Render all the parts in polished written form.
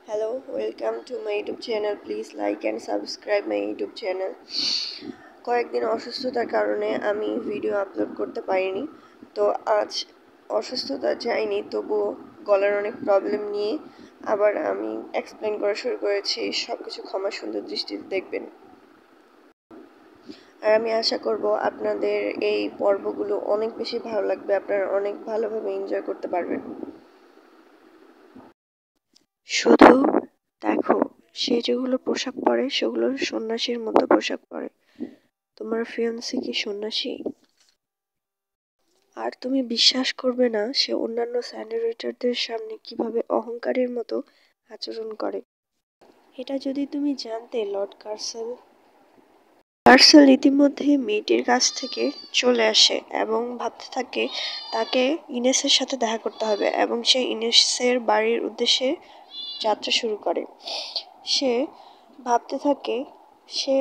Hello, welcome to my YouTube channel. Please like and subscribe my YouTube channel. কয়েকদিন অসুস্থতার কারণে আমি video upload করতে পারিনি। তো আজ অসুস্থতা যায়নি, তবুও গলার অনেক প্রবলেম নিয়ে আবার আমি এক্সপ্লেন করা শুরু করেছি। সব কিছু ক্ষমা সুন্দর দৃষ্টিতে দেখবেন। আর আমি আশা করব আপনাদের এই পর্বগুলো অনেক বেশি ভালো লাগবে, আপনারা অনেক ভালোভাবে এনজয় করতে পারবেন। শুধু দেখো, সে যেগুলো পোশাক পরে সেগুলো সন্ন্যাসীর মতো পোশাক পরে। তোমার ফিয়ান্সি কি সন্ন্যাসী? আর তুমি বিশ্বাস করবে না সে অন্যান্য স্যানিটেটরদের সামনে কিভাবে অহংকারের মতো আচরণ করে। এটা যদি তুমি জানতে, লর্ড কার্সেল ইতিমধ্যে মেয়েটির কাছ থেকে চলে আসে এবং ভাবতে থাকে তাকে ইনেসের সাথে দেখা করতে হবে, এবং সে ইনেসের বাড়ির উদ্দেশ্যে যাত্রা শুরু করে। সে ভাবতে থাকে সে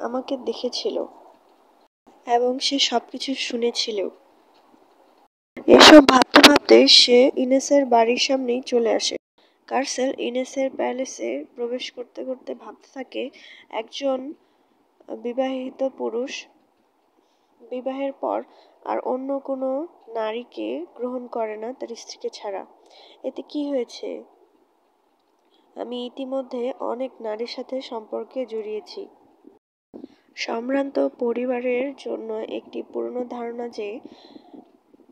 আমাকে দেখেছিল এবং সে সবকিছু শুনেছিল। এসব ভাবতে ভাবতে সে ইনেসের বাড়ির সামনেই চলে আসে। কার্সেল ইনেসের প্যালেসে প্রবেশ করতে করতে ভাবতে থাকে একজন বিবাহিত পুরুষ বিবাহের পর আর অন্য কোনো নারীকে গ্রহণ করে না তার স্ত্রীকে ছাড়া। এতে কি হয়েছে? আমি ইতিমধ্যে অনেক নারীর সাথে সম্পর্কে জড়িয়েছি। সম্ভ্রান্ত পরিবারের জন্য একটি পুরনো ধারণা যে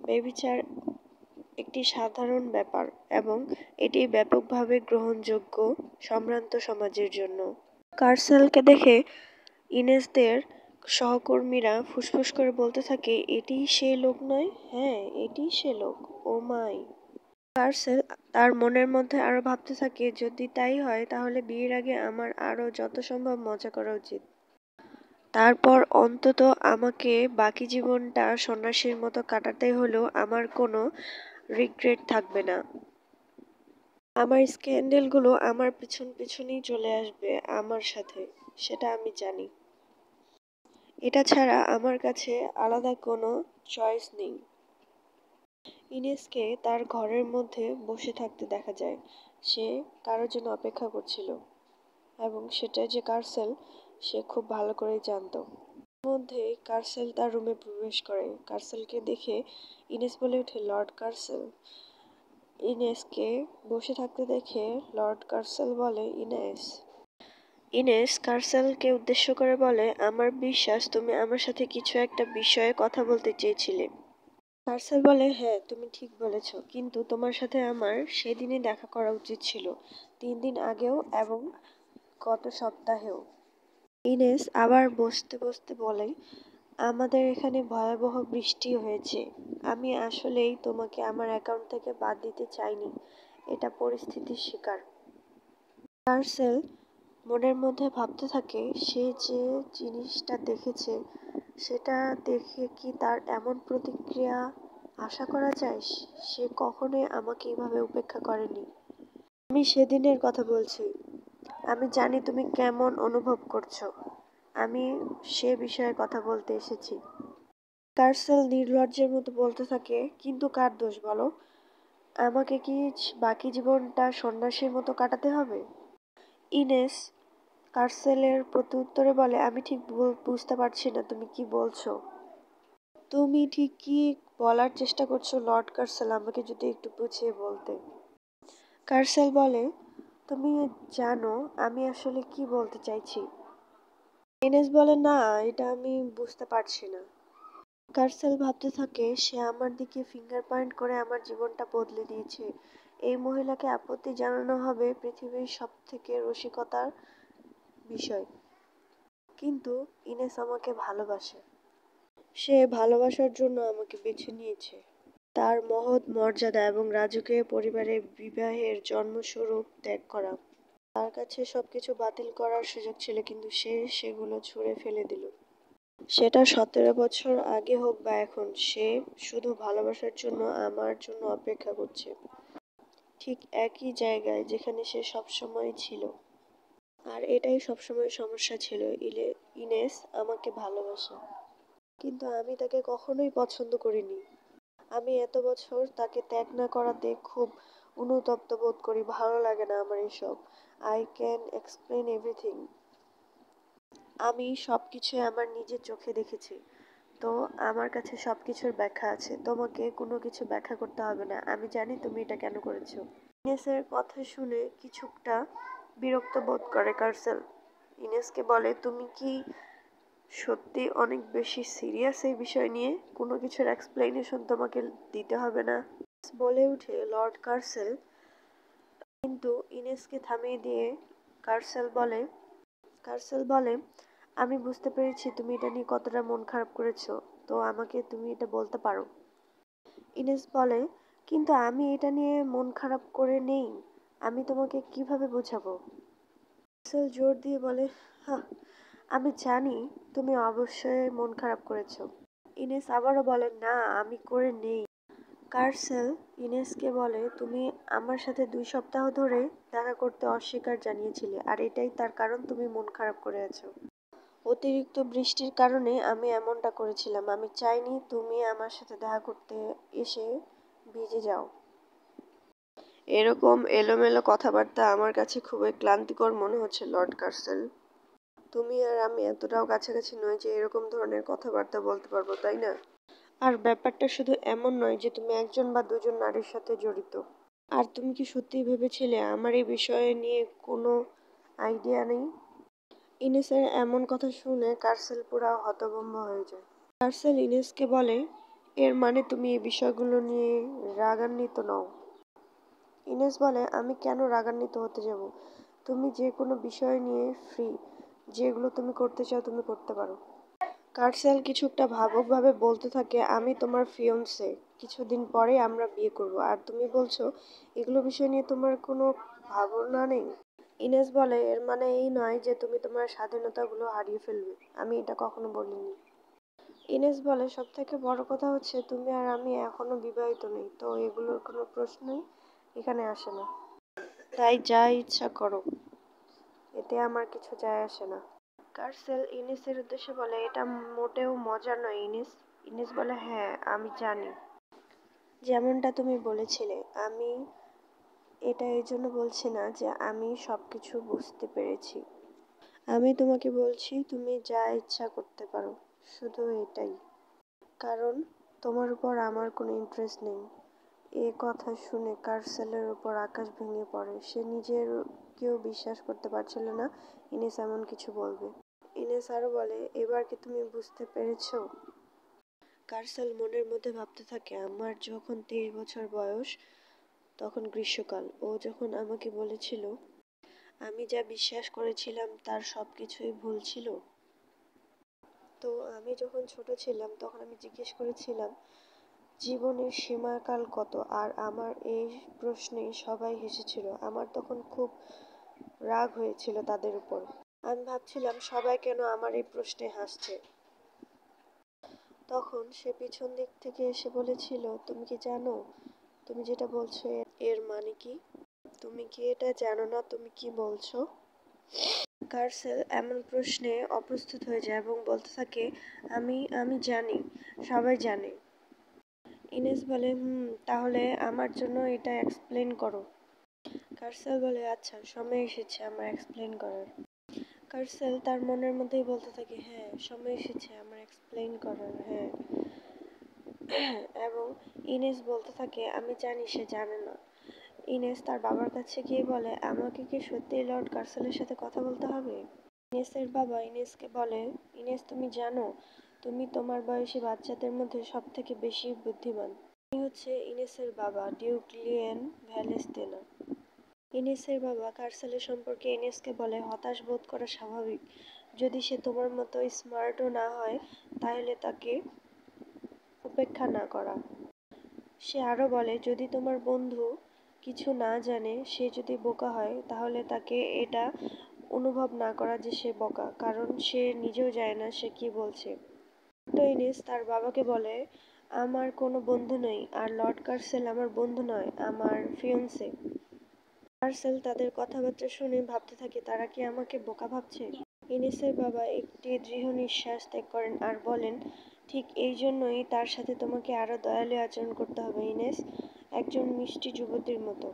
ব্যভিচার একটি সাধারণ ব্যাপার, এবং এটি ব্যাপকভাবে গ্রহণযোগ্য সম্ভ্রান্ত সমাজের জন্য। কার্সেলকে দেখে ইনেসদের সহকর্মীরা ফুসফুস করে বলতে থাকে, এটি সে লোক নয়? হ্যাঁ, এটি সে লোক। ও মাই। কার্সেল তার মনের মধ্যে আরো ভাবতে থাকে, যদি তাই হয় তাহলে বিয়ের আগে আমার আরো যত সম্ভব মজা করা উচিত। তারপর অন্তত আমাকে বাকি জীবনটা সন্ন্যাসীর মতো কাটাতে হলেও আমার কোনো রিগ্রেট থাকবে না। আমার স্ক্যান্ডেলগুলো আমার পিছনেই চলে আসবে আমার সাথে, সেটা আমি জানি। এটা ছাড়া আমার কাছে আলাদা কোনো চয়েস নেই। ইনেসকে তার ঘরের মধ্যে বসে থাকতে দেখা যায়। সে কারোর জন্য অপেক্ষা করছিল, এবং সেটা যে কার্সেল সে খুব ভালো করেই জানতো। মধ্যেই কার্সেল তার রুমে প্রবেশ করে। কার্সেলকে দেখে ইনেস বলে ওঠে, লর্ড কার্সেল। ইনেসকে বসে থাকতে দেখে লর্ড কার্সেল বলে, ইনেস কার্সেলকে উদ্দেশ্য করে বলে, আমার বিশ্বাস তুমি আমার সাথে কিছু একটা বিষয়ে কথা বলতে চেয়েছিলে। কার্সেল বলে, হ্যাঁ তুমি ঠিক বলেছ, কিন্তু তোমার সাথে আমার সেদিনই দেখা করা উচিত ছিল, 3 দিন আগেও এবং গত সপ্তাহেও। ইনেস আবার বসতে বসতে বলে, আমাদের এখানে ভয়াবহ বৃষ্টি হয়েছে। আমি আসলেই তোমাকে আমার অ্যাকাউন্ট থেকে বাদ দিতে চাইনি, এটা পরিস্থিতির শিকার। কার্সেল মনের মধ্যে ভাবতে থাকে, সে যে জিনিসটা দেখেছে সেটা দেখে কি তার এমন প্রতিক্রিয়া আশা করা যায়? সে কখনোই আমাকে এভাবে উপেক্ষা করেনি। আমি সেদিনের কথা বলছি। আমি জানি তুমি কেমন অনুভব করছো। আমি সে বিষয়ে কথা বলতে এসেছি। কার্সেল নির্লজ্জের মতো বলতে থাকে, কিন্তু কার দোষ বলো? আমাকে কি বাকি জীবনটা সন্ন্যাসীর মতো কাটাতে হবে? ইনেস কার্সেলের প্রত্যুত্তরে বলে, আমি ঠিক বুঝতে পারছি না তুমি কি বলছো। তুমি ঠিক কি বলার চেষ্টা করছো লর্ড কার্সেল? আমাকে যদি একটু বুঝিয়ে বলতে। কার্সেল বলে, তুমি জানো আমি আসলে কি বলতে চাইছি। ইনেস বলে, না, এটা আমি বুঝতে পারছি না। কার্সেল ভাবতে থাকে, সে আমার দিকে ফিঙ্গার পয়েন্ট করে আমার জীবনটা বদলে দিয়েছে। এই মহিলাকে আপত্তি জানানো হবে পৃথিবীর সবথেকে রসিকতার বিষয়। কিন্তু ইনেস আমাকে ভালোবাসে। সে ভালোবাসার জন্য আমাকে বেছে নিয়েছে। তার মহৎ মর্যাদা এবং রাজকীয় পরিবারে বিবাহের জন্মস্বরূপ ত্যাগ করা। তার কাছে সবকিছু বাতিল করার সুযোগ ছিল, কিন্তু সে সেগুলো ছুঁড়ে ফেলে দিল। সেটা 17 বছর আগে হোক বা এখন, সে শুধু ভালোবাসার জন্য আমার জন্য অপেক্ষা করছে, ঠিক একই জায়গায় যেখানে সে সবসময় ছিল। আর এটাই সবসময় সমস্যা ছিল, ইনেস আমাকে ভালোবাসে, কিন্তু আমি তাকে কখনোই পছন্দ করিনি। আমি এত বছর তাকে ত্যাগ না করাতে খুব অনুতপ্ত বোধ করি, ভালো লাগে না আমার এসব। I can explain everything. আমি সব কিছুই আমার নিজের চোখে দেখেছি, তো আমার কাছে সব কিছুর ব্যাখ্যা আছে। তোমাকে কোনো কিছু ব্যাখ্যা করতে হবে না, আমি জানি তুমি এটা কেন করেছো। ইনেসের কথা শুনে কিছুটা বিরক্ত বোধ করে কার্সেল। ইনেসকে বলে, তুমি কি সত্যি অনেক বেশি সিরিয়াস এই বিষয় নিয়ে? কোনো কিছুর এক্সপ্লেনেশন তোমাকে দিতে হবে না। বলে উঠে লর্ড কার্সেল, কিন্তু ইনেসকে থামিয়ে দিয়ে কার্সেল বলে, আমি বুঝতে পেরেছি তুমি এটা নিয়ে কতটা মন খারাপ করেছো, তো আমাকে তুমি এটা বলতে পারো। ইনেস বলে, কিন্তু আমি এটা নিয়ে মন খারাপ করে নেই, আমি তোমাকে কিভাবে বোঝাবো? কার্সেল জোর দিয়ে বলে, হ্যাঁ, আমি জানি তুমি অবশ্যই মন খারাপ করেছো। ইনেস আবারও বলে, না আমি করে নেই। কার্সেল ইনেসকে বলে, তুমি আমার সাথে 2 সপ্তাহ ধরে দেখা করতে অস্বীকার জানিয়েছিলে, আর এটাই তার কারণ তুমি মন খারাপ করে আছো। অতিরিক্ত বৃষ্টির কারণে আমি এমনটা করেছিলাম, আমি চাইনি তুমি আমার সাথে দেখা করতে এসে ভিজে যাও। এরকম এলোমেলো কথাবার্তা আমার কাছে খুবই ক্লান্তিকর মনে হচ্ছে লর্ড কার্সেল। তুমি আর আমি এতটাও কাছাকাছি নই যে এরকম ধরনের কথাবার্তা বলতে পারবো, তাই না? আর ব্যাপারটা শুধু এমন নয় যে তুমি একজন বা দুজন নারীর সাথে জড়িত। আর তুমি কি সত্যিই ভেবেছিলে আমার এই বিষয়ে নিয়ে কোনো আইডিয়া নেই? ইনেসের এমন কথা শুনে কার্সেল পুরা হতভম্ব হয়ে যায়। কার্সেল ইনেসকে বলে, এর মানে তুমি এই বিষয়গুলো নিয়ে রাগান্বিত নও? ইনেস বলে, আমি কেন রাগান্বিত হতে যাব? তুমি যে কোনো বিষয় নিয়ে ফ্রি, যেগুলো তুমি করতে চাও তুমি করতে পারো। কার্সেল কিছুটা ভাবুকভাবে বলতে থাকে, আমি তোমার ফিয়ন্সে, কিছুদিন পরে আমরা বিয়ে করব, আর তুমি বলছো এগুলো বিষয় নিয়ে তোমার কোনো ভাবনা নেই? ইনেস বলে, এর মানে এই নয় যে তুমি তোমার স্বাধীনতাগুলো হারিয়ে ফেলবে, আমি এটা কখনো বলিনি। ইনেস বলে, সব থেকে বড় কথা হচ্ছে তুমি আর আমি এখনো বিবাহিত নই, তো এগুলোর কোনো প্রশ্নই এখানে আসে না। তাই যা ইচ্ছা করো, এতে আমার কিছু যায় আসে না। কার্সেল ইনেসের উদ্দেশ্যে বলে, এটা মোটেও মজার নয় ইনেস। ইনেস বলে, হ্যাঁ আমি জানি, যেমনটা তুমি বলেছিলে। আমি এটা এই জন্য বলছি না যে আমি সবকিছু বুঝতে পেরেছি। আমি তোমাকে বলছি তুমি যা ইচ্ছা করতে পারো, শুধু এটাই। কারণ তোমার উপর আমার কোনো ইন্টারেস্ট নেই। এ কথা শুনে কার্সেলের উপর আকাশ ভেঙে পড়ে। সে নিজেকেও বিশ্বাস করতে পারছিল না ইনেস এমন কিছু বলবে। ইনেস আরো বলে, এবার কি তুমি বুঝতে পেরেছো? কার্সেল মনের মধ্যে ভাবতে থাকে, আমার যখন 23 বছর বয়স, তখন গ্রীষ্মকাল, ও যখন আমাকে বলেছিল আমি যা বিশ্বাস করেছিলাম তার সব কিছুই ভুল ছিল। তো আমি যখন ছোট ছিলাম তখন আমি জিজ্ঞেস করেছিলাম জীবনের সীমাকাল কত, আর আমার এই প্রশ্নে সবাই হেসেছিল। আমার তখন খুব রাগ হয়েছিল তাদের উপর। আমি ভাবছিলাম সবাই কেন আমার এই প্রশ্নে হাসছে। তখন সে পিছন দিক থেকে এসে বলেছিল, তুমি কি জানো তুমি যেটা বলছো এর মানে কি? তুমি কি এটা জানো না তুমি কি বলছো? কার্সেল এমন প্রশ্নে অপ্রস্তুত হয়ে যায় এবং বলতে থাকে, আমি জানি, সবাই জানে। ইনেস বলে, তাহলে আমার জন্য এটা এক্সপ্লেন করো। কার্সেল বলে, আচ্ছা সময় এসেছে আমার এক্সপ্লেন করার। কার্সেল তার মনের মধ্যেই বলতে থাকে, হ্যাঁ সময় এসেছে আমার এক্সপ্লেন করার, হ্যাঁ। এবং ইনেস বলতে থাকে, আমি জানি সে জানে না। ইনেস তার বাবার কাছে গিয়ে বলে, আমাকে কি সত্যিই লর্ড কার্সেলের সাথে কথা বলতে হবে? ইনেসের বাবা ইনেসকে বলে, ইনেস তুমি জানো তুমি তোমার বয়সী বাচ্চাদের মধ্যে সব থেকে বেশি বুদ্ধিমান। ইনি হচ্ছে ইনেসের বাবা, ডিউক লিয়েন ভ্যালেস্তেনা। ইনেসের বাবা কার্সেলের সম্পর্কে ইনেসকে বলে, হতাশ বোধ করা স্বাভাবিক, যদি সে তোমার মতো স্মার্টও না হয় তাহলে তাকে উপেক্ষা না করা। সে আরো বলে, যদি তোমার বন্ধু কিছু না জানে, সে যদি বোকা হয় তাহলে তাকে এটা অনুভব না করা যে সে বোকা, কারণ সে নিজেও জানে না সে কি বলছে। তো ইনেস তার বাবাকে বলে, আমার কোনো বন্ধু নেই, আর লর্ড কার্সেল আমার বন্ধু নয়, আমার ফিয়ন্সে। কার্সেল তাদের কথাবার্তা শুনে ভাবতে থাকে, তারা কি আমাকে বোকা ভাবছে? ইনেসের বাবা একটি দৃঢ় নিঃশ্বাস ত্যাগ করেন আর বলেন, ঠিক এই জন্যই তার সাথে তোমাকে আরো দয়ালু আচরণ করতে হবে ইনেস। একজন মিষ্টি যুবতীর মতো।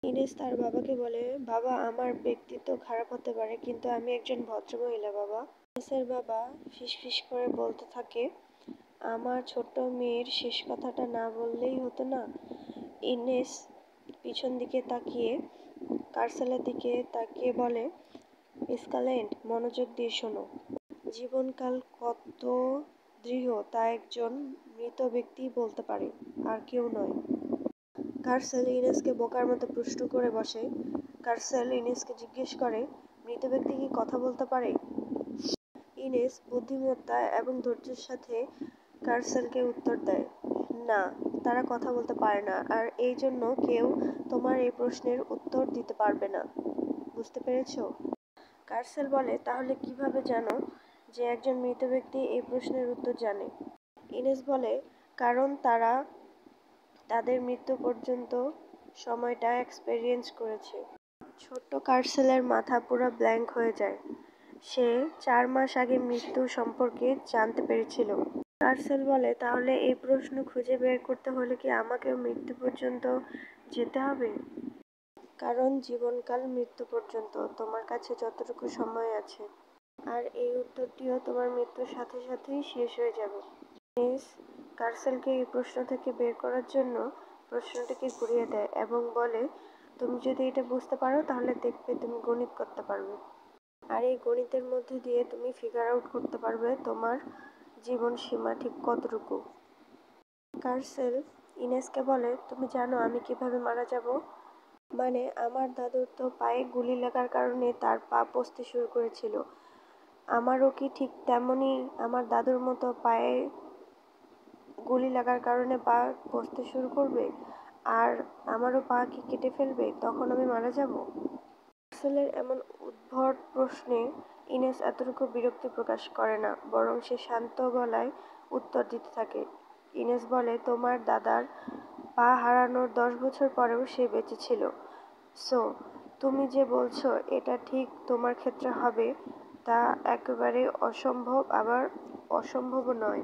ইনেস তার বাবাকে বলে, বাবা, আমার ব্যক্তিত্ব খারাপ হতে পারে, কিন্তু আমি একজন ভদ্রমহিলা বাবা। ইনেসের বাবা ফিসফিস করে বলতে থাকে, আমার ছোট্ট মেয়ের শেষ কথাটা না বললেই হতো না। ইনেস পিছন দিকে তাকিয়ে কার্সেলের দিকে তাকিয়ে বলে, স্কালেন্ট, মনোযোগ দিয়ে শোনো। জীবনকাল কত দৃঢ় তা একজন মৃত ব্যক্তি বলতে পারে, আর কেউ নয়। কার্সেল ইনেসকে বোকার মতো প্রশ্ন করে বসে। কার্সেল ইনেসকে জিজ্ঞেস করে, মৃত ব্যক্তি কি কথা বলতে পারে? ইনেস বুদ্ধিমত্তা এবং ধৈর্যের সাথে কার্সেলকে উত্তর দেয়, না, তারা কথা বলতে পারে না, আর এই জন্য কেউ তোমার এই প্রশ্নের উত্তর দিতে পারবে না। বুঝতে পেরেছো? কার্সেল বলে, তাহলে কিভাবে জানো যে একজন মৃত ব্যক্তি এই প্রশ্নের উত্তর জানে? ইনেস বলে, কারণ তারা তাদের মৃত্যু পর্যন্ত সময়টা এক্সপেরিয়েন্স করেছে। ছোট্ট কার্সেলের মাথা পুরো ব্ল্যাঙ্ক হয়ে যায়। সে 4 মাস আগে মৃত্যু সম্পর্কে জানতে পেরেছিল। কার্সেল বলে, তাহলে এই প্রশ্ন খুঁজে বের করতে হলে কি আমাকেও মৃত্যু পর্যন্ত যেতে হবে? কারণ জীবনকাল মৃত্যু পর্যন্ত, তোমার কাছে যতটুকু সময় আছে। আর এই উত্তরটিও তোমার মৃত্যুর সাথে সাথেই শেষ হয়ে যাবে। মিস কার্সেলকে এই প্রশ্ন থেকে বের করার জন্য প্রশ্নটিকে ঘুরিয়ে দেয় এবং বলে, তুমি যদি এটা বুঝতে পারো তাহলে দেখবে তুমি গণিত করতে পারবে। আর এই গণিতের মধ্যে দিয়ে তুমি ফিগার আউট করতে পারবে তোমার জীবন সীমা ঠিক কতটুকু। কার্সেল ইনেসকে বলে, তুমি জানো আমি কিভাবে মারা যাব? মানে, আমার দাদুর তো পায়ে গুলি লাগার কারণে তার পা পচতে শুরু করেছিল। আমারও কি ঠিক তেমনই আমার দাদুর মতো পায়ে গুলি লাগার কারণে পা পচতে শুরু করবে? আর আমারও পা কি কেটে ফেলবে? তখন আমি মারা যাব? কার্সেলের এমন উদ্ভট প্রশ্নে ইনেস এতটুকু বিরক্তি প্রকাশ করে না, বরং সে শান্ত গলায় উত্তর দিতে থাকে। ইনেস বলে, তোমার দাদার পা হারানোর 10 বছর পরেও সে বেঁচে ছিল। সো তুমি যে বলছো এটা ঠিক তোমার ক্ষেত্রে হবে, তা একেবারে অসম্ভব, আবার অসম্ভবও নয়।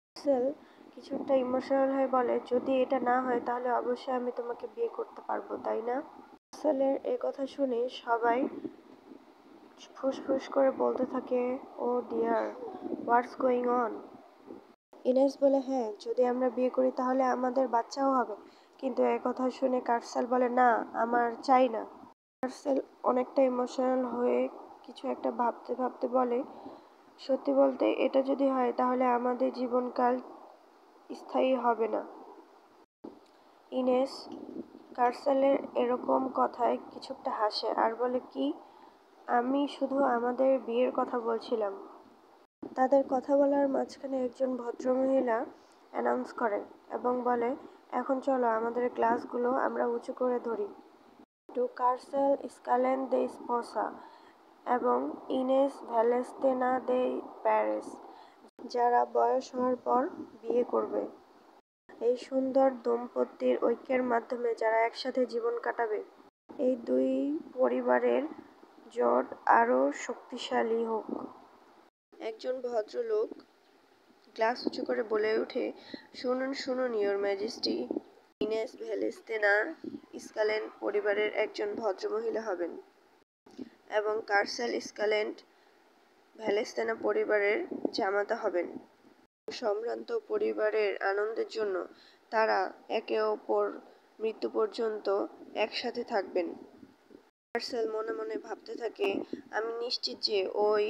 কার্সেল কিছুটা ইমোশনাল হয়ে বলে, যদি এটা না হয় তাহলে অবশ্যই আমি তোমাকে বিয়ে করতে পারবো, তাই না? কার্সেলের এ কথা শুনে সবাই ফুসফুস করে বলতে থাকে, ও ডিয়ার, হোয়াটস গোয়িং অন? ইনেস বলে, হ্যাঁ, যদি আমরা বিয়ে করি তাহলে আমাদের বাচ্চাও হবে। কিন্তু এ কথা শুনে কার্সেল বলে, না, আমার চাই না। কার্সেল অনেকটা ইমোশনাল হয়ে কিছু একটা ভাবতে ভাবতে বলে, সত্যি বলতে এটা যদি হয় তাহলে আমাদের জীবনকাল স্থায়ী হবে না। ইনেস কার্সেলের এরকম কথায় কিছুটা হাসে আর বলে, কি, আমি শুধু আমাদের বিয়ের কথা বলছিলাম। তাদের কথা বলার মাঝখানে একজন ভদ্রমহিলা অ্যানাউন্স করেন এবং বলে, এখন চলো আমাদের গ্লাসগুলো আমরা উঁচু করে ধরি। টু কার্সেল স্কালেন দে স্পোসা এবং ইনেস ভ্যালেস্তেনা দে প্যারেস, যারা বয়স হওয়ার পর বিয়ে করবে। এই সুন্দর দম্পতির ঐক্যের মাধ্যমে যারা একসাথে জীবন কাটাবে। এই দুই পরিবারের জোট আরও শক্তিশালী হোক। একজন ভদ্রলোক গ্লাস উঁচু করে বলে ওঠে, শুনুন শুনুন, ইয়োর ম্যাজেস্টি, ইনেস ভ্যালেস্তেনা স্কালেন্ট পরিবারের একজন ভদ্রমহিলা হবেন এবং কার্সেল স্কালেন্ট ভ্যালেস্তেনা পরিবারের জামাতা হবেন। সম্ভ্রান্ত পরিবারের আনন্দের জন্য তারা একে অপর মৃত্যু পর্যন্ত একসাথে থাকবেন। কার্সেল মনে মনে ভাবতে থাকে, আমি নিশ্চিত যে ওই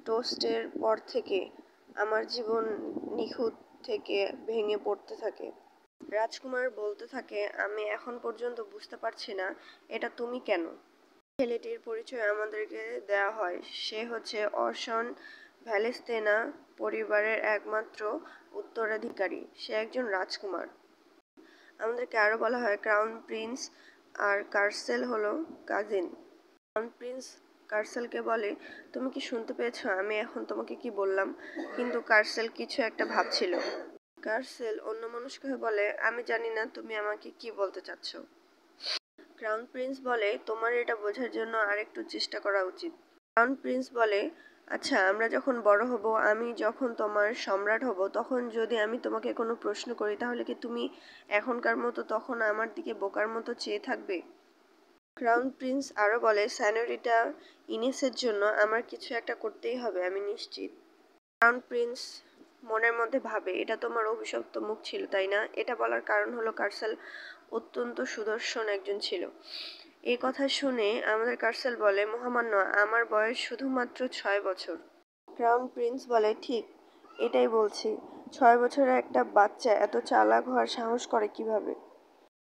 টোস্টের পর থেকে আমার জীবন নিখুঁত থেকে ভেঙে পড়তে থাকে। রাজকুমার বলতে থাকে, আমি এখন পর্যন্ত বুঝতে পারছি না এটা তুমি কেন? ছেলেটির পরিচয় আমাদেরকে দেয়া হয়, সে হচ্ছে অরসন ভ্যালেস্তেনা পরিবারের একমাত্র উত্তরাধিকারী, সে একজন রাজকুমার। আমাদেরকে আরও বলা হয় ক্রাউন প্রিন্স আর কার্সেল হলো কাজিন। ক্রাউন প্রিন্স কার্সেলকে বলে, তুমি কি শুনতে পেয়েছো আমি এখন তোমাকে কি বললাম? কিন্তু কার্সেল কিছু একটা ভাবছিল। কার্সেল অন্যমনস্ক হয়ে বলে, আমি জানি না তুমি আমাকে কি বলতে চাচ্ছ। ক্রাউন প্রিন্স বলে, তোমার এটা বোঝার জন্য আরেকটু চেষ্টা করা উচিত। ক্রাউন প্রিন্স বলে, আচ্ছা, আমরা যখন বড় হব, আমি যখন তোমার সম্রাট হব, তখন যদি আমি তোমাকে কোনো প্রশ্ন করি, তাহলে কি তুমি এখনকার মতো তখন আমার দিকে বোকার মতো চেয়ে থাকবে? ক্রাউন প্রিন্স আরো বলে, স্যানোরিটা ইনেসের জন্য আমার কিছু একটা করতেই হবে, আমি নিশ্চিত। ক্রাউন প্রিন্স মনের মধ্যে ভাবে, এটা তোমার অভিশপ্ত মুখ ছিল, তাই না? এটা বলার কারণ হলো কার্সেল অত্যন্ত সুদর্শন একজন ছিল। এই কথা শুনে আমাদের কার্সেল বলে, মহামান্য, আমার বয়স শুধুমাত্র 6 বছর। ক্রাউন প্রিন্স বলে, ঠিক এটাই বলছি, 6 বছরের একটা বাচ্চা এত চালাক হওয়ার সাহস করে কিভাবে?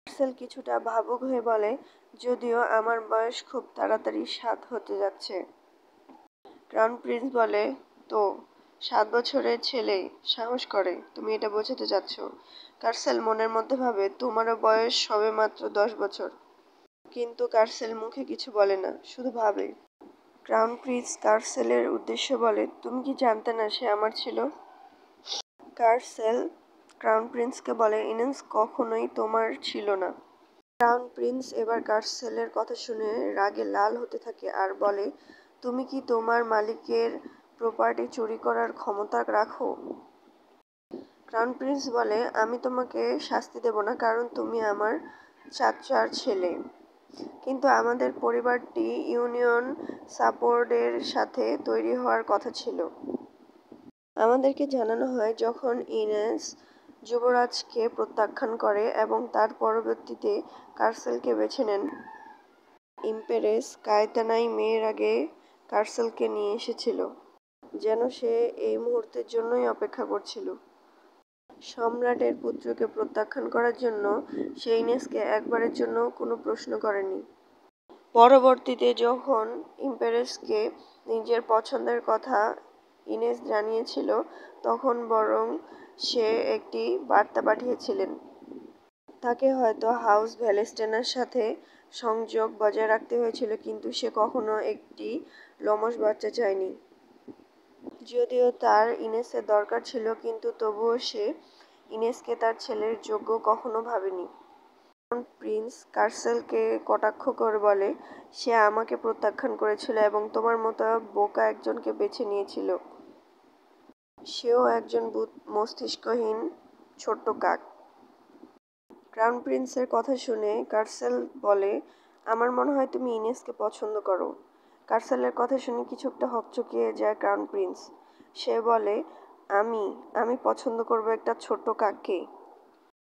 কার্সেল কিছুটা ভাবুক হয়ে বলে, যদিও আমার বয়স খুব তাড়াতাড়ি 7 হতে যাচ্ছে। ক্রাউন প্রিন্স বলে, তো 7 বছরের ছেলে সাহস করে, তুমি এটা বোঝাতে চাচ্ছ? কার্সেল মনের মধ্যে ভাবে, তোমারও বয়স সবে মাত্র 10 বছর। কিন্তু কার্সেল মুখে কিছু বলে না, শুধু ভাবে। ক্রাউন প্রিন্স কার্সেলের উদ্দেশ্যে বলে, তুমি কি জানতে না সে আমার ছিল? কার্সেল ক্রাউন প্রিন্সকে বলে, ইনেস কখনোই তোমার ছিল না। ক্রাউন প্রিন্স এবার কার্সেলের কথা শুনে রাগে লাল হতে থাকে আর বলে, তুমি কি তোমার মালিকের প্রপার্টি চুরি করার ক্ষমতা রাখো? ক্রাউন প্রিন্স বলে, আমি তোমাকে শাস্তি দেব না, কারণ তুমি আমার চাচার ছেলে। কিন্তু আমাদের পরিবারটি ইউনিয়ন সাপোর্টের সাথে তৈরি হওয়ার কথা ছিল। আমাদেরকে জানানো হয় যখন ইনেস যুবরাজকে প্রত্যাখ্যান করে এবং তার পরবর্তীতে কার্সেলকে বেছে নেন। ইম্পেরেস কায়তানাই মেয়ের আগে কার্সেলকে নিয়ে এসেছিল, যেন সে এই মুহূর্তের জন্যই অপেক্ষা করছিল। সম্রাটের পুত্রকে প্রত্যাখ্যান করার জন্য সে ইনেসকে একবারের জন্য কোনো প্রশ্ন করেনি। পরবর্তীতে যখন ইম্পেরেসকে নিজের পছন্দের কথা ইনেস জানিয়েছিল, তখন বরং সে একটি বার্তা পাঠিয়েছিলেন। তাকে হয়তো হাউস ভ্যালেস্টেনার সাথে সংযোগ বজায় রাখতে হয়েছিল, কিন্তু সে কখনো একটি লোমশ বাচ্চা চায়নি। যদিও তার ইনেসের দরকার ছিল, কিন্তু তবুও সে ইনেসকে তার ছেলের যোগ্য কখনো ভাবেনি। প্রিন্স কার্সেলকে কটাক্ষ করে বলে, সে আমাকে প্রত্যাখ্যান করেছিল এবং তোমার মতো বোকা একজনকে বেছে নিয়েছিল। সেও একজন মস্তিষ্কহীন ছোট্ট কাক। ক্রাউন প্রিন্সের কথা শুনে কার্সেল বলে, আমার মনে হয় তুমি ইনেসকে পছন্দ করো। কার্সেলের কথা শুনে কিছু একটা হকচকিয়ে যায় ক্রাউন প্রিন্স। সে বলে, আমি আমি পছন্দ করব একটা ছোট্ট কাককে?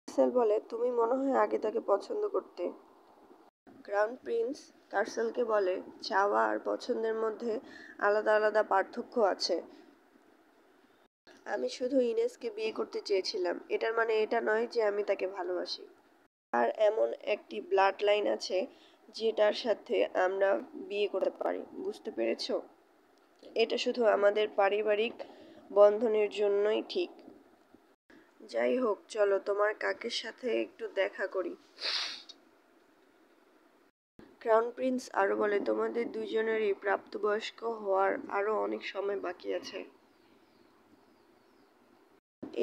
কার্সেল বলে, তুমি মনে হয় আগে তাকে পছন্দ করতে। ক্রাউন প্রিন্স কার্সেলকে বলে, চাওয়া আর পছন্দের মধ্যে আলাদা আলাদা পার্থক্য আছে। আমি শুধু ইনেসকে বিয়ে করতে চেয়েছিলাম, এটার মানে এটা নয় যে আমি তাকে ভালোবাসি। আর এমন একটি ব্লাড লাইন আছে যেটার সাথে আমরা বিয়ে করতে পারি, বুঝতে পেরেছো? এটা শুধু আমাদের পারিবারিক বন্ধনের জন্যই ঠিক। যাই হোক, চলো তোমার কাকের সাথে একটু দেখা করি। ক্রাউন প্রিন্স আরো বলে, তোমাদের দুজনেরই প্রাপ্তবয়স্ক হওয়ার আরো অনেক সময় বাকি আছে।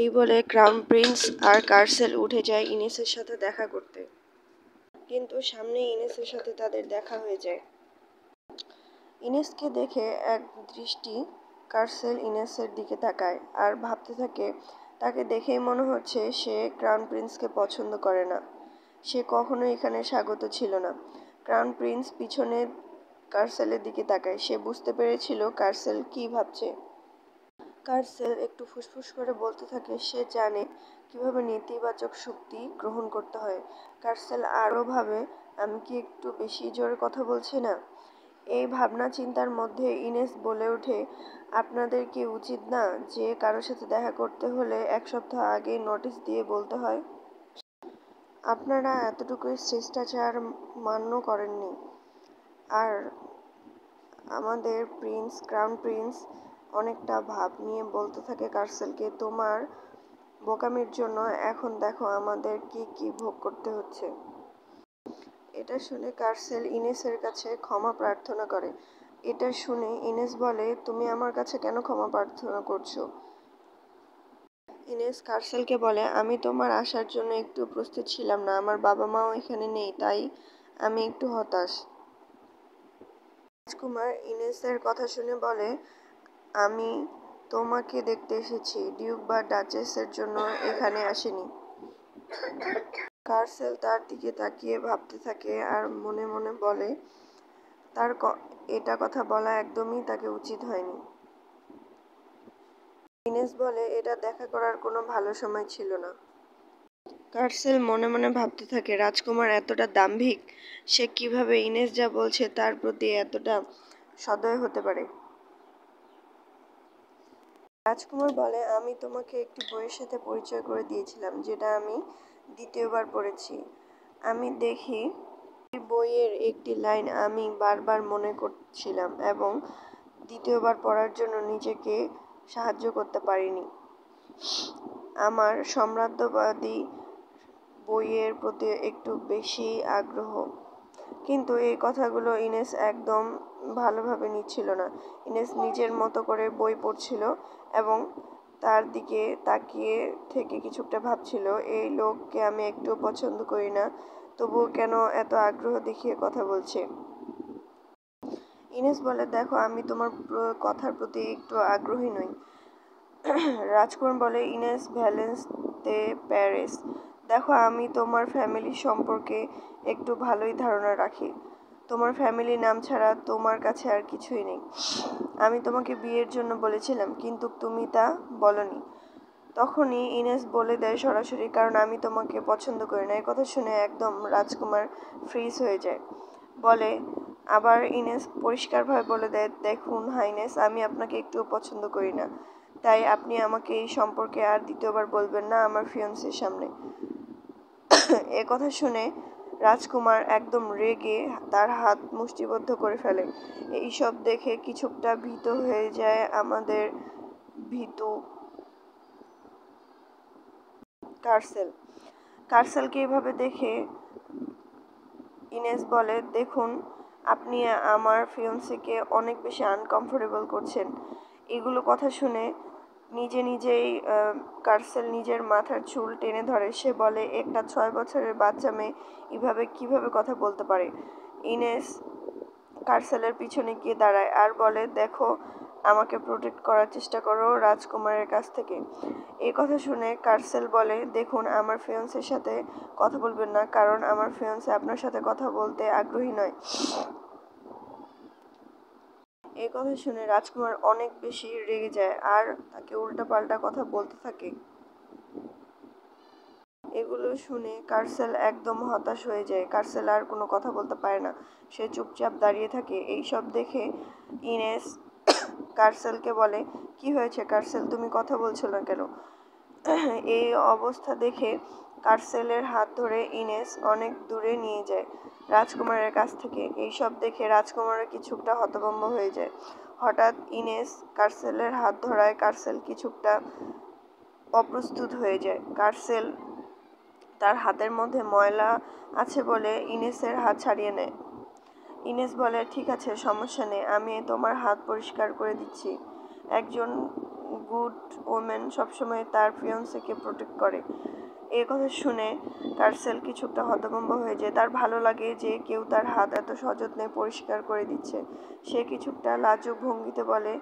এই বলে ক্রাউন প্রিন্স আর কার্সেল উঠে যায় ইনেসের সাথে দেখা করতে। কিন্তু সামনে ইনেসের সাথে তাদের দেখা হয়ে যায়। ইনেসকে দেখে এক দৃষ্টি কার্সেল ইনেসের দিকে তাকায় আর ভাবতে থাকে, তাকে দেখেই মনে হচ্ছে সে ক্রাউন প্রিন্সকে পছন্দ করে না। সে কখনো এখানে স্বাগত ছিল না। ক্রাউন প্রিন্স পিছনে কার্সেলের দিকে তাকায়। সে বুঝতে পেরেছিল কার্সেল কি ভাবছে। কার্সেল একটু ফুসফুস করে বলতে থাকে, সে জানে কিভাবে নেতিবাচক শক্তি গ্রহণ করতে হয়। কার্সেল আরও ভাবে, আমি কি একটু বেশি জোরে কথা বলছি না? এই ভাবনা চিন্তার মধ্যে ইনেস বলে ওঠে, আপনাদের কি উচিত না যে কারোর সাথে দেখা করতে হলে 1 সপ্তাহ আগেই নোটিশ দিয়ে বলতে হয়? আপনারা এতটুকুই শিষ্টাচার মান্য করেননি। আর আমাদের ক্রাউন প্রিন্স অনেকটা ভাব নিয়ে বলতে থাকে কার্সেলকে, তোমার বোকামির জন্য এখন দেখো আমাদের কি কি ভোগ করতে হচ্ছে। এটা শুনে কার্সেল ইনেসের কাছে ক্ষমা প্রার্থনা করে। এটা শুনে ইনেস বলে, তুমি আমার কাছে কেন ক্ষমা প্রার্থনা করছো? ইনেস কার্সেলকে বলে, আমি তোমার আসার জন্য একটু প্রস্তুত ছিলাম না, আমার বাবা মাও এখানে নেই, তাই আমি একটু হতাশ। রাজকুমার ইনেসের কথা শুনে বলে, আমি তোমাকে দেখতে এসেছি, ডিউক বা ডাচেসের জন্য এখানে আসিনি। কার্সেল তার দিকে তাকিয়ে ভাবতে থাকে আর মনে মনে বলে তার এটা কথা বলা একদমই তাকে উচিত হয়নি। ইনেস বলে এটা দেখা করার কোনো ভালো সময় ছিল না। কার্সেল মনে মনে ভাবতে থাকে রাজকুমার এতটা দাম্ভিক, সে কিভাবে ইনেস যা বলছে তার প্রতি এতটা সদয় হতে পারে। রাজকুমার বলে আমি তোমাকে একটি বইয়ের সাথে পরিচয় করে দিয়েছিলাম যেটা আমি দ্বিতীয়বার পড়েছি। আমি দেখি বইয়ের একটি লাইন আমি বারবার মনে করছিলাম এবং দ্বিতীয়বার পড়ার জন্য নিজেকে সাহায্য করতে পারিনি। আমার সাম্রাজ্যবাদী বইয়ের প্রতি একটু বেশি আগ্রহ। কিন্তু এই কথাগুলো ইনেস একদম ভালোভাবে নিচ্ছিল না। ইনেস নিজের মতো করে বই পড়ছিল এবং তার দিকে তাকিয়ে থেকে কিছুটা ভাবছিল এই লোককে আমি একটু পছন্দ করি না, তবুও কেন এত আগ্রহ দেখিয়ে কথা বলছে। ইনেস বলে দেখো আমি তোমার কথার প্রতি একটু আগ্রহী নই। রাজকুমার বলে ইনেস ভ্যালেন্স দে প্যারিস, দেখো আমি তোমার ফ্যামিলি সম্পর্কে একটু ভালোই ধারণা রাখি। তোমার ফ্যামিলি নাম ছাড়া তোমার কাছে আর কিছুই নেই। আমি তোমাকে বিয়ের জন্য বলেছিলাম কিন্তু তুমি তা বলনি। তখনই ইনেস বলে দেয় সরাসরি কারণ আমি তোমাকে পছন্দ করি না। এই কথা শুনে একদম রাজকুমার ফ্রিজ হয়ে যায়। বলে আবার ইনেস পরিষ্কারভাবে বলে দেয় দেখুন হাইনেস, আমি আপনাকে একটুও পছন্দ করি না, তাই আপনি আমাকে এই সম্পর্কে আর দ্বিতীয়বার বলবেন না আমার ফিয়ন্সের সামনে। এ কথা শুনে রাজকুমার একদম রেগে তার হাত মুষ্টিবদ্ধ করে ফেলে। এইসব দেখে কিছুটা ভীত হয়ে যায় আমাদের ভীতু কার্সেল। কার্সেলকে এভাবে দেখে ইনেস বলে দেখুন আপনি আমার ফিয়ন্সিকে অনেক বেশি আনকমফোর্টেবল করছেন। এগুলো কথা শুনে নিজেই কার্সেল নিজের মাথার চুল টেনে ধরে। সে বলে একটা 6 বছরের বাচ্চা মেয়ে এভাবে কিভাবে কথা বলতে পারে। ইনেস কার্সেলের পিছনে গিয়ে দাঁড়ায় আর বলে দেখো আমাকে প্রোটেক্ট করার চেষ্টা করো রাজকুমারের কাছ থেকে। এই কথা শুনে কার্সেল বলে দেখুন আমার ফিয়ন্সের সাথে কথা বলবেন না কারণ আমার ফিয়ন্সে আপনার সাথে কথা বলতে আগ্রহী নয়। এই কথা শুনে রাজকুমার অনেক বেশি রেগে যায় আর তাকে উল্টাপাল্টা কথা বলতে থাকে। এগুলো শুনে কার্সেল একদম হতাশ হয়ে যায়। কার্সেল আর কোনো কথা বলতে পারে না, সে চুপচাপ দাঁড়িয়ে থাকে। এইসব দেখে ইনেস কার্সেলকে বলে কি হয়েছে কার্সেল, তুমি কথা বলছো না কেন? এই অবস্থা দেখে কার্সেলের হাত ধরে ইনেস অনেক দূরে নিয়ে যায় রাজকুমারের কাছ থেকে। এইসব দেখে রাজকুমারের কিছুটা হতভম্ব হয়ে যায়। হঠাৎ ইনেস কার্সেলের হাত ধরায় কার্সেল কিছুটা অপ্রস্তুত হয়ে যায়। কার্সেল তার হাতের মধ্যে ময়লা আছে বলে ইনেসের হাত ছাড়িয়ে নেয়। ইনেস বলে ঠিক আছে সমস্যা নেই, আমি তোমার হাত পরিষ্কার করে দিচ্ছি। একজন গুড ওমেন সবসময় তার ফিয়ন্সেকে প্রোটেক্ট করে। এই কথা শুনে কার্সেল কিছুটা হতভম্ব হয়ে যায়। তার ভালো লাগে যে কেউ তার হাত এত সযত্নে পরিষ্কার করে দিচ্ছে। সে কিছুটা লাজুক ভঙ্গিতে বলে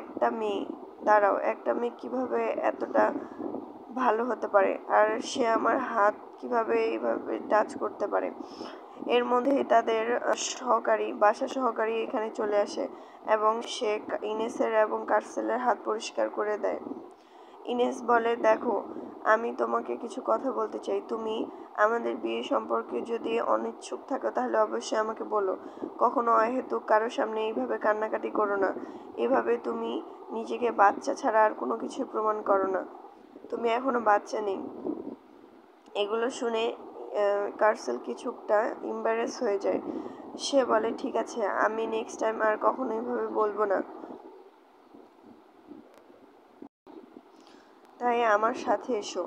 একটা মেয়ে, দাঁড়াও, একটা মেয়ে কিভাবে এতটা ভালো হতে পারে আর সে আমার হাত কিভাবে এইভাবে টাচ করতে পারে। এর মধ্যেই তাদের বাসা সহকারী এখানে চলে আসে এবং সে ইনেসের এবং কার্সেলের হাত পরিষ্কার করে দেয়। ইনেস বলে দেখো আমি তোমাকে কিছু কথা বলতে চাই, তুমি আমাদের বিয়ে সম্পর্কে যদি অনিচ্ছুক থাকো তাহলে অবশ্যই আমাকে বলো। কখনো অহেতুক কারোর সামনে এইভাবে কান্নাকাটি করো না। এভাবে তুমি নিজেকে বাচ্চা ছাড়া আর কোনো কিছু প্রমাণ করো না, তুমি এখনো বাচ্চা নেই। এগুলো শুনে কার্সেল কিছুটা এম্বারেস হয়ে যায়। সে বলে ঠিক আছে আমি নেক্সট টাইম আর কখনো এইভাবে বলবো না, তাই আমার সাথে এসো।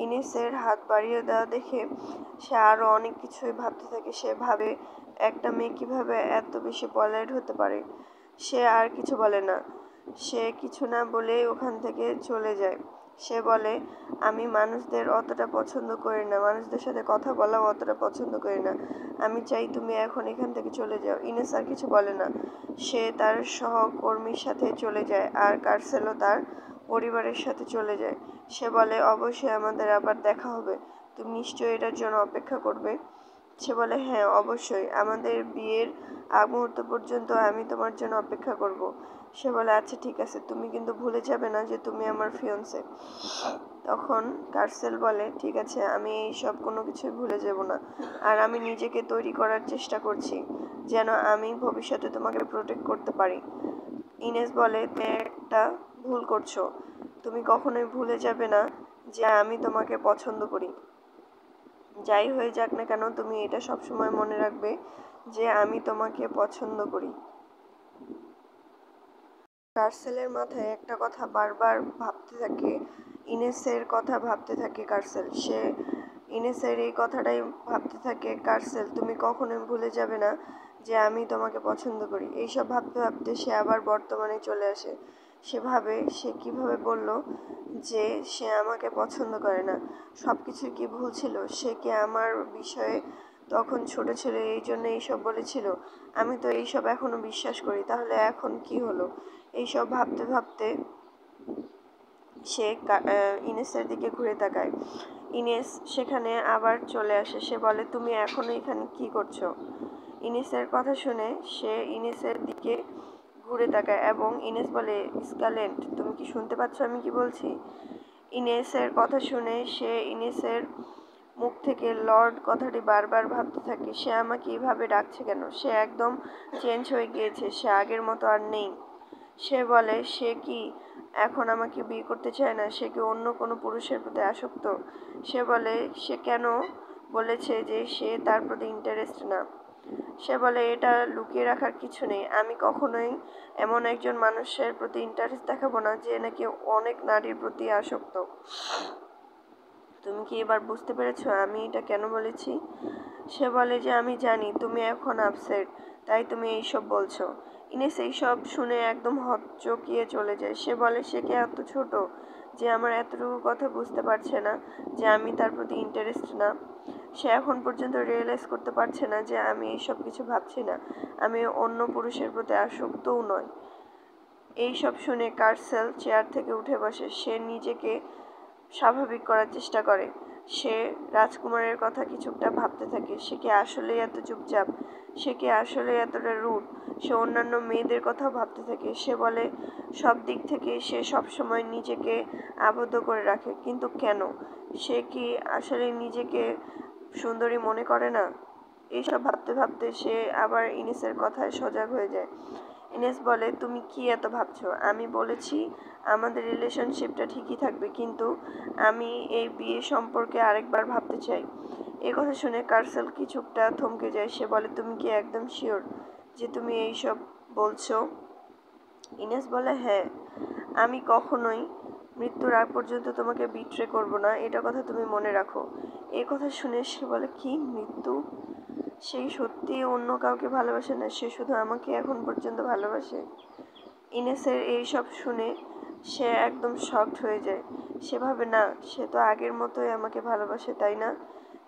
ইনেসের হাত বাড়িয়ে দেওয়া দেখে সে আরও অনেক কিছুই ভাবতে থাকে। সে ভাবে একটা মেয়ে কিভাবে এত বেশি পলাইট হতে পারে। সে আর কিছু বলে না, সে কিছু না বলেই ওখান থেকে চলে যায়। সে বলে, আমি মানুষদের অতটা পছন্দ করি না, মানুষদের সাথে কথা বলাও অতটা পছন্দ করি না, আমি চাই তুমি এখন এখান থেকে চলে যাও। ইনেস আর কিছু বলে না, সে তার সহকর্মীর সাথে চলে যায় আর কার্সেলও তার পরিবারের সাথে চলে যায়। সে বলে, অবশ্যই আমাদের আবার দেখা হবে, তুমি নিশ্চয়ই এটার জন্য অপেক্ষা করবে। সে বলে, হ্যাঁ অবশ্যই, আমাদের বিয়ের আগ মুহূর্ত পর্যন্ত আমি তোমার জন্য অপেক্ষা করব। সে বলে, আচ্ছা ঠিক আছে, তুমি কিন্তু ভুলে যাবে না যে তুমি আমার ফিয়ন্সে। তখন কার্সেল বলে, ঠিক আছে, আমি এই সব কোনো কিছুই ভুলে যাব না, আর আমি নিজেকে তৈরি করার চেষ্টা করছি যেন আমি ভবিষ্যতে তোমাকে প্রোটেক্ট করতে পারি। ইনেস বলে, তুমি একটা ভুল করছো, তুমি কখনোই ভুলে যাবে না যে আমি তোমাকে পছন্দ করি। যাই হয়ে যাক না কেন, তুমি এটা সবসময় মনে রাখবে যে আমি তোমাকে পছন্দ করি। কার্সেলের মাথায় একটা কথা বারবার ভাবতে থাকে, ইনেসের কথা ভাবতে থাকে কার্সেল। সে ইনেসের এই কথাটাই ভাবতে থাকে, কার্সেল তুমি কখনোই ভুলে যাবে না যে আমি তোমাকে পছন্দ করি। এইসব ভাবতে ভাবতে সে আবার বর্তমানে চলে আসে। সে ভাবে সে কিভাবে বলল যে সে আমাকে পছন্দ করে না, সব কিছু কি ভুল ছিল? সে কি আমার বিষয়ে তখন ছোট ছিল এই জন্য এইসব বলেছিল? আমি তো এইসব এখনো বিশ্বাস করি, তাহলে এখন কি হলো? এইসব ভাবতে ভাবতে সে ইনেসের দিকে ঘুরে তাকায়। ইনেস সেখানে আবার চলে আসে। সে বলে, তুমি এখনো এখানে কি করছো? ইনেসের কথা শুনে সে ইনেসের দিকে ঘুরে তাকায় এবং ইনেস বলে, স্কারলেট তুমি কি শুনতে পাচ্ছ আমি কি বলছি? ইনেসের কথা শুনে সে ইনেসের মুখ থেকে লর্ড কথাটি বারবার ভাবতে থাকে। সে আমাকে এইভাবে ডাকছে কেন? সে একদম চেঞ্জ হয়ে গিয়েছে, সে আগের মতো আর নেই। সে বলে, সে কি এখন আমাকে বিয়ে করতে চায় না? সে কি অন্য কোনো পুরুষের প্রতি আসক্ত? সে বলে, সে কেন বলেছে যে সে তার প্রতি ইন্টারেস্ট না? সে বলে, এটা লুকিয়ে রাখার কিছু নেই, আমি কখনোই এমন একজন মানুষের প্রতি ইন্টারেস্ট দেখাবো না যে নাকি অনেক নারীর প্রতি আসক্ত। তুমি কি এবার বুঝতে পেরেছো আমি এটা কেন বলেছি? সে বলে যে আমি জানি তুমি এখন আপসেট, তাই তুমি এইসব বলছো। ইনেস এইসব শুনে একদম হকচকিয়ে চলে যায়। সে বলে, সে কি এত ছোট যে আমার এতটুকু কথা বুঝতে পারছে না যে আমি তার প্রতি ইন্টারেস্ট না? সে এখন পর্যন্ত রিয়েলাইজ করতে পারছে না যে আমি এইসব কিছু ভাবছি না, আমি অন্য পুরুষের প্রতি আসক্তও নয়। এইসব শুনে কার্সেল চেয়ার থেকে উঠে বসে। সে নিজেকে স্বাভাবিক করার চেষ্টা করে। সে রাজকুমারের কথা কিছুটা ভাবতে থাকে, সে কি আসলেই এত চুপচাপ? সে কি আসলে এতটা রুড? সে অন্যান্য মেয়েদের কথাও ভাবতে থাকে। সে বলে, সব দিক থেকে সে সবসময় নিজেকে আবদ্ধ করে রাখে, কিন্তু কেন? সে কি আসলে নিজেকে সুন্দরী মনে করে না? এইসব ভাবতে ভাবতে সে আবার ইনেসের কথায় সজাগ হয়ে যায়। ইনেস বলে, তুমি কি এত ভাবছো? আমি বলেছি আমাদের রিলেশনশিপটা ঠিকই থাকবে, কিন্তু আমি এই বিয়ে সম্পর্কে আরেকবার ভাবতে চাই। এই কথা শুনে কার্সেল কিছুটা থমকে যায়। সে বলে, তুমি কি একদম শিওর যে তুমি এইসব বলছো? ইনেস বলে, হ্যাঁ, আমি কখনোই মৃত্যুর আগ পর্যন্ত তোমাকে বিট্রে করব না, এটা কথা তুমি মনে রাখো। এই কথা শুনে সে বলে, কি মৃত্যু? সেই সত্যি অন্য কাউকে ভালোবাসে না, সে শুধু আমাকে এখন পর্যন্ত ভালোবাসে। ইনেসের এই সব শুনে সে একদম শকড হয়ে যায়। সে ভাবে, না, সে তো আগের মতোই আমাকে ভালোবাসে, তাই না?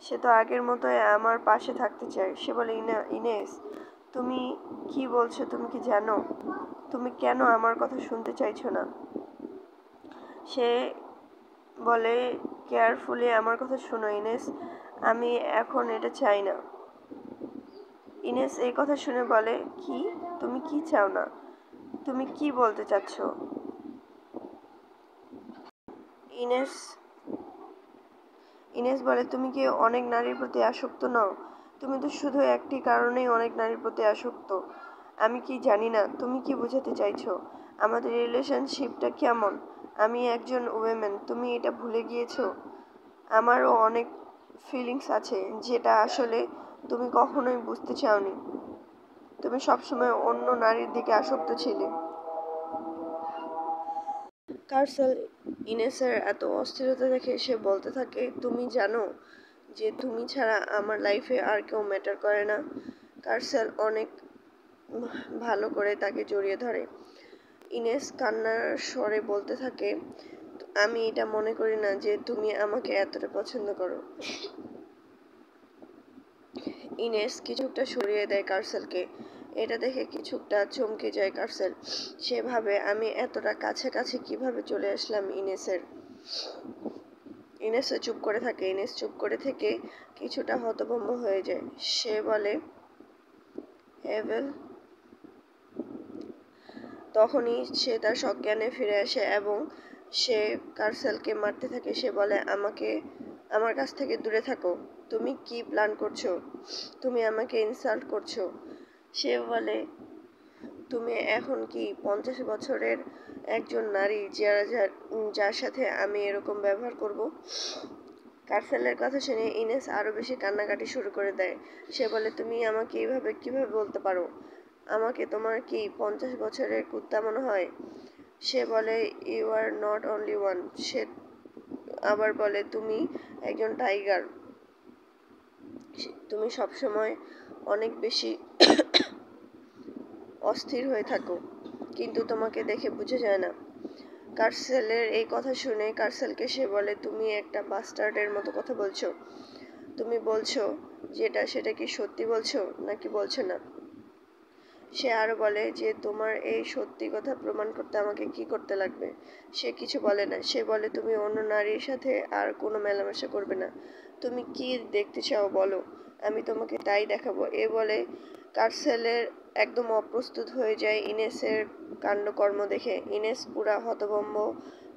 সে তো আগের মতোই আমার পাশে থাকতে চায়। সে বলে, ইনেস তুমি কি বলছো? তুমি কি জানো তুমি কেন আমার কথা শুনতে চাইছো না? সে বলে, কেয়ারফুলি আমার কথা শোনো ইনেস, আমি এখন এটা চাই না। ইনেস এই কথা শুনে বলে, কি? তুমি কি চাও না? তুমি কি বলতে চাচ্ছ? ইনেস ইনেস বলে, তুমি কি অনেক নারীর প্রতি আসক্ত নও? তুমি তো শুধু একটি কারণেই অনেক নারীর প্রতি আসক্ত। আমি কি জানি না তুমি কি বোঝাতে চাইছো? আমাদের রিলেশনশিপটা কেমন? আমি একজন ওয়েমেন, তুমি এটা ভুলে গিয়েছো? আমারও অনেক ফিলিংস আছে যেটা আসলে তুমি কখনোই বুঝতে চাওনি। তুমি সবসময় অন্য নারীর দিকে আসক্ত ছিলে। কার্সেল ইনেসের এত অস্থিরতা দেখে সে বলতে থাকে, তুমি জানো যে তুমি ছাড়া আমার লাইফে আর কেউ ম্যাটার করে না? কার্সেল অনেক ভালো করে তাকে জড়িয়ে ধরে। ইনেস কান্নার স্বরে বলতে থাকে, আমি এটা মনে করি না যে তুমি আমাকে এতটা পছন্দ করো। ইনেস কিছুটা সরিয়ে দেয় কার্সেলকে। এটা দেখে কিছুটা চমকে যায় কার্সেল। সে ভাবে আমি এতটা কাছাকাছি কিভাবে চলে আসলাম ইনেসের। ইনেস চুপ করে থাকে। ইনেস চুপ করে থেকে কিছুটা হতভম্ব হয়ে যায়। সে বলে, হেভেল। তখনই সে তার সজ্ঞানে ফিরে আসে এবং সে কার্সেলকে মারতে থাকে। সে বলে, আমার কাছ থেকে দূরে থাকো। তুমি কি প্ল্যান করছো? তুমি আমাকে ইনসাল্ট করছো। সে বলে, তুমি এখন কি 50 বছরের একজন নারী যার সাথে আমি এরকম ব্যবহার করব? কার্সেলের কথা শুনে ইনেস আরো বেশি কান্নাকাটি শুরু করে দেয়। সে বলে, তুমি আমাকে এইভাবে কিভাবে বলতে পারো? আমাকে তোমার কি 50 বছরের কুত্তা মনে হয়? সে বলে, you are not only one. সে আবার বলে, তুমি একজন টাইগার। তুমি সবসময় অনেক বেশি অস্থির হয়ে থাকো, কিন্তু তোমাকে দেখে বোঝা যায় না। কার্সেলের এই কথা শুনে কার্সেলকে সে বলে, তুমি একটা বাস্টার্ডের মতো কথা বলছো। তুমি বলছো যেটা সেটা কি সত্যি বলছো নাকি বলছো না? সে আরো বলে যে তোমার এই সত্যি কথা প্রমাণ করতে আমাকে কি করতে লাগবে। সে কিছু বলে না। সে বলে, তুমি অন্য নারীর সাথে আর কোনো মেলামেশা করবে না। তুমি কি দেখতে চাও বলো, আমি তোমাকে তাই দেখাবো। এ বলে কার্সেলের একদম অপ্রস্তুত হয়ে যায় ইনেসের কাণ্ডকর্ম দেখে। ইনেস পুরা হতভম্ব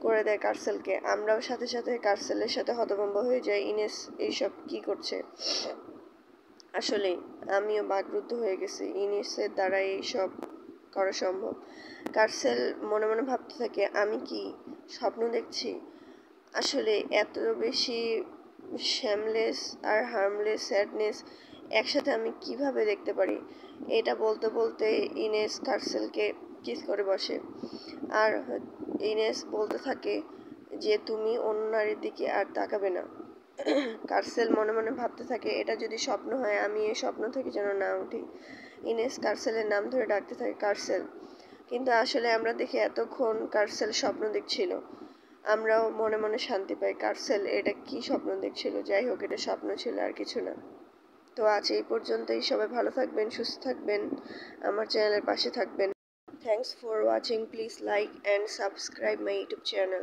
করে দেয় কার্সেলকে। আমরাও সাথে সাথে কার্সেলের সাথে হতভম্ব হয়ে যাই। ইনেস এইসব কি করছে? আসলে আমিও বাকরুদ্ধ হয়ে গেছি। ইনেসের দ্বারা এইসব করা সম্ভব। কার্সেল মনে মনে ভাবতে থাকে, আমি কি স্বপ্ন দেখছি? আসলে এত বেশি শ্যামলেস আর হার্মলেস স্যাডনেস একসাথে আমি কিভাবে দেখতে পারি? এটা বলতে বলতে ইনেস কার্সেলকে কিস করে বসে। আর ইনেস বলতে থাকে যে তুমি অন্য নারীর দিকে আর তাকাবে না। কার্সেল মনে মনে ভাবতে থাকে, এটা যদি স্বপ্ন হয় আমি এই স্বপ্ন থেকে যেন না উঠি। ইনেস কার্সেলের নাম ধরে ডাকতে থাকে, কার্সেল। কিন্তু আসলে আমরা দেখি এতক্ষণ কার্সেল স্বপ্ন দেখছিল। আমরাও মনে মনে শান্তি পাই। কার্সেল এটা কি স্বপ্ন দেখছিল? যাই হোক, এটা স্বপ্ন ছিল আর কিছু না। তো আজ এই পর্যন্তই। সবাই ভালো থাকবেন, সুস্থ থাকবেন, আমার চ্যানেলের পাশে থাকবেন। Thanks for watching. Please like and subscribe my YouTube channel.